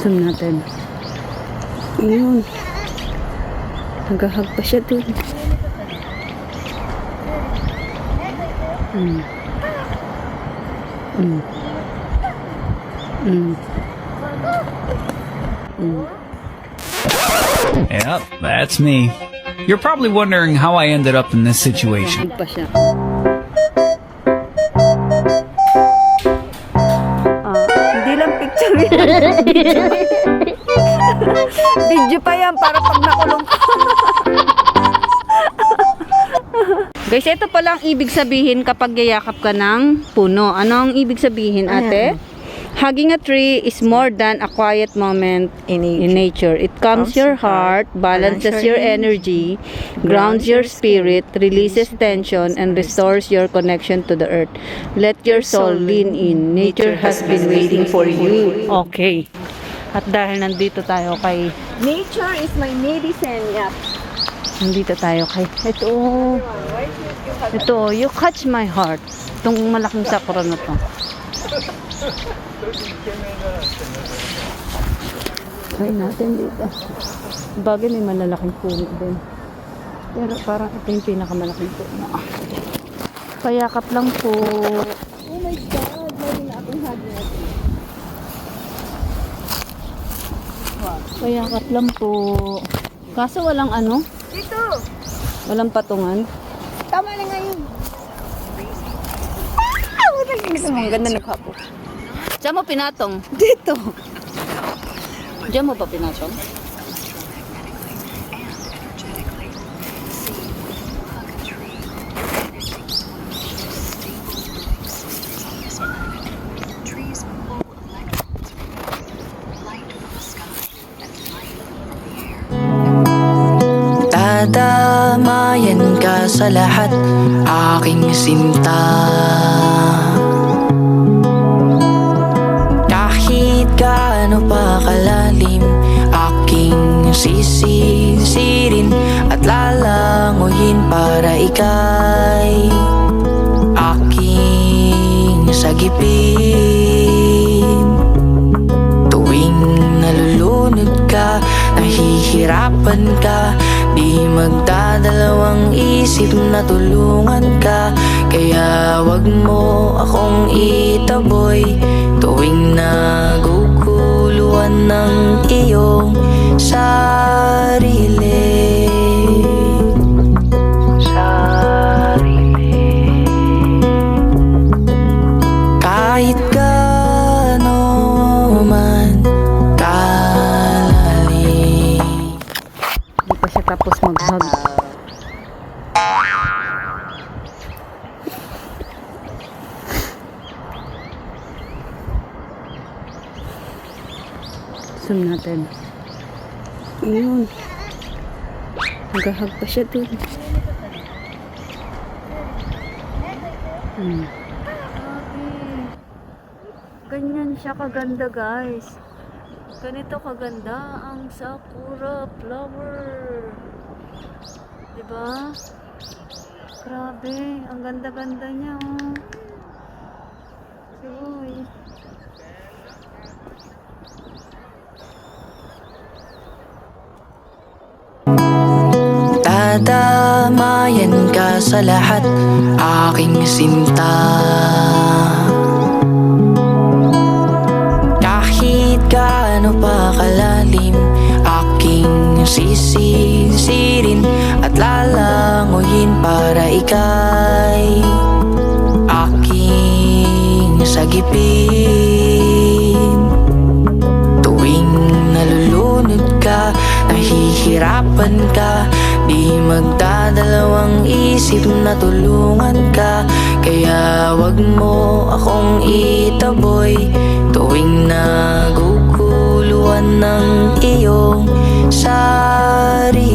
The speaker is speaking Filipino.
Zoom natin. Ayun. Naghahag pa siya dun. Yep, that's me. You're probably wondering how I ended up in this situation. Naghahag pa siya. Hindi lang picture yan. Video pa yan para pag nakulong ka. Guys, ito pala ang ibig sabihin kapag yayakap ka ng puno. Ano ang ibig sabihin, ate? Hugging a tree is more than a quiet moment in nature. It calms your heart, balances your energy, grounds your spirit, releases tension, and restores your connection to the earth. Let your soul lean in. Nature has been waiting for you. Okay. At dahil nandito tayo kay... Nature is my medicine. Yep. Nandito tayo kay... Ito, you catch my heart. Itong malaking sakura na to. Try natin dito. Bagay may malalaking puno din. Pero parang ito yung pinakamalaking puno. Payakap lang po. Oh my God, lagi na akong hugging a tree. Payakap lang po. Kaso walang ano? Dito! Walang patungan. Tama na ngayon. Ang ganda ng kapo. Diyan mo pinatong. Dito! Diyan mo pa pinatong? Dadamayan ka sa lahat, aking sinta. Kahit gaano pa kalalim, aking sisisirin at lalanguyin para ika'y aking sagipin. Tuwing nalulunod ka, nahihirapan ka, di magdadalawang isip na tulungan ka. Kaya wag mo akong itaboy tuwing naguguluhan ng iyong sarili. Kahit gaano man kalalim. Hindi pa siya tapos mag-hug. Zoom natin. Ayun. Naghahag pa siya dun. Ganyan siya kaganda, guys. Ganito kaganda ang sakura flower. Diba? Grabe, ang ganda-ganda niya, oh. Uy. Dadamayan ka sa lahat, aking sinta. Kahit gaano pa kalalim, aking sisisirin at lalanguyin para ika'y aking sagipin. Tuwing nalulunod ka, nahihirapan ka, di magdadalawang isip na tulungan ka. Kaya wag mo akong itaboy tuwing naguguluhan ng iyong sarili.